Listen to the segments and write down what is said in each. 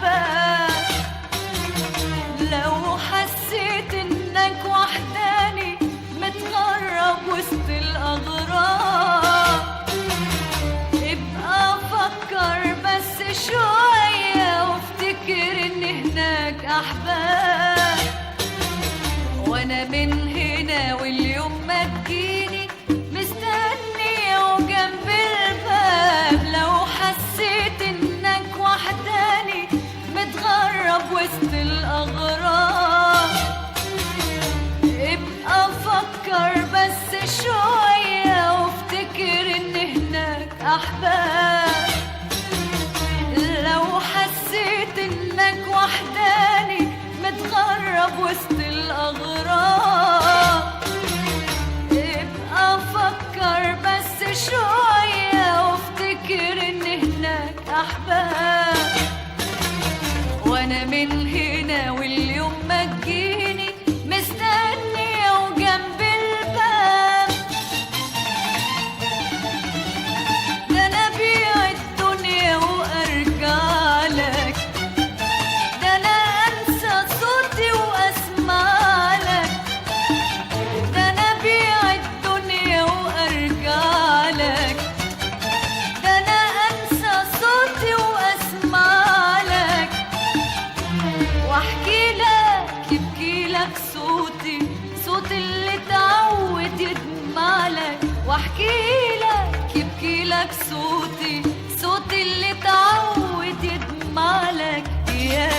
أحباب. لو حسيت إنك وحداني متغرب وسط الأغراب، ابقى فكر بس شوية وافتكر إن هناك أحباب. وأنا من هنا واليوم ما تجيني مستنية وجنب الباب. لو حسيت إنك وحداني متغرب وسط الأغراب، ابقى فكر بس شوية وافتكر إن هناك أحباب. لو حسيت إنك وحداني متغرب وسط الأغراب، ابقى فكر بس شوية وافتكر إن هناك أحباب. وأنا من هنا واليوم ما تجيني مستنية وجنب الباب. ده أنا أبيع الدنيا وأرجع لك، ده أنا أنسى صوتي وأسمع لك، ده أنا أبيع الدنيا وأرجع لك، ده أنا أنسى صوتي وأسمع لك، واحكي لك يبكي لك صوتي، صوت اللي اتعود يدمع لك. واحكي لك يبكي لك صوتي، صوت اللي اتعود يدمع لك. يا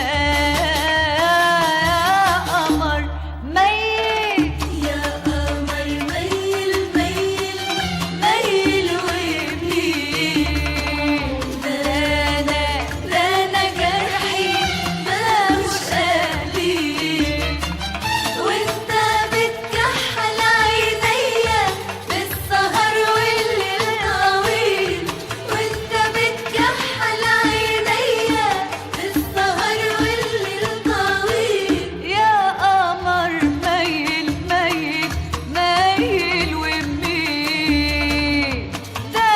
قمر ميل، يا قمر ميل ميل ميل وميل. ده أنا جرحي ماهوش قليل، وانت بتكحل عينيا بالسهر والليل طويل، وانت بتكحل عينيا بالسهر والليل طويل. يا قمر ميل ميل ميل وميل. ده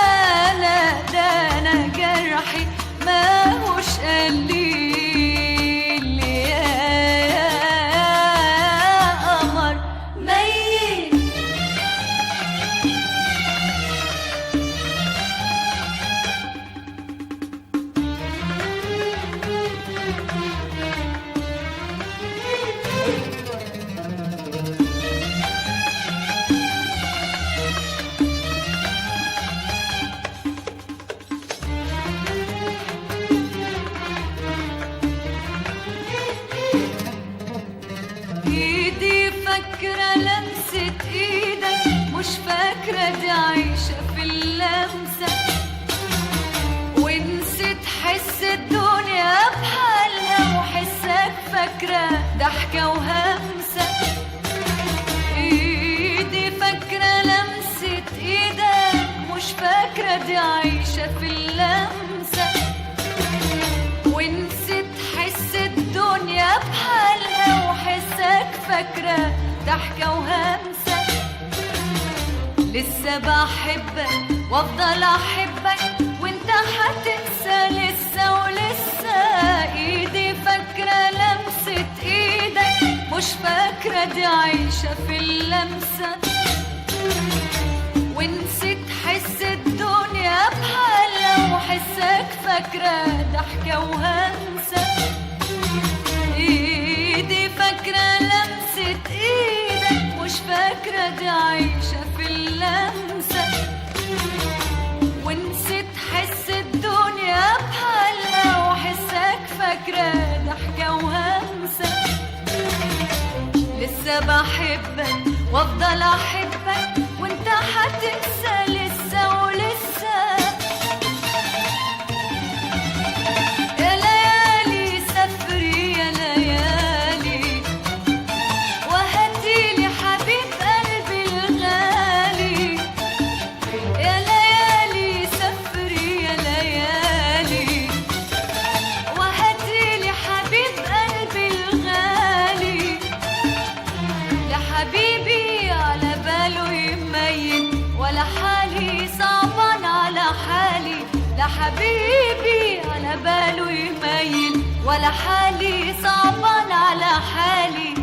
أنا جرحي ماهوش قليل. يا قمر ميل. ايدي فاكرة لمسة ايدك، مش فاكرة دي عايشة في اللمسة، ونسيت حس الدنيا بحالها وحسك فاكرة ضحكة وهمسة. ايدي فاكرة لمسة ايدك، مش فاكرة دي عايشة في اللمسة، ونسيت حس الدنيا بحالها وحسك فاكرة ضحكة وهمسة. لسه بحبك وافضل احبك وانت هتنسى لسه ولسه. ايدي فاكرة لمسة ايدك، مش فاكرة دي عايشة في اللمسة، ونسيت حس الدنيا بحالها وحسك فاكرة ضحكة وهمسة. ايدي فاكرة لمسة ايدك، مش فاكرة دي عايشة في اللمسة، ونسيت حس الدنيا بحالها وحسك فاكرة ضحكة وهمسة. لسه بحبك وافضل احبك وانت هتنسى لسه ولسه. يا ليالي سافري يا ليالي، وهاتيلي حبيب قلبي الغالي. يا ليالي سافري يا ليالي، وهاتيلي حبيب قلبي الغالي. يا حبيبي على باله يميل، ولا حالي صعبان على حالي. لا حبيبي على باله يميل، ولا حالي صعبان على حالي،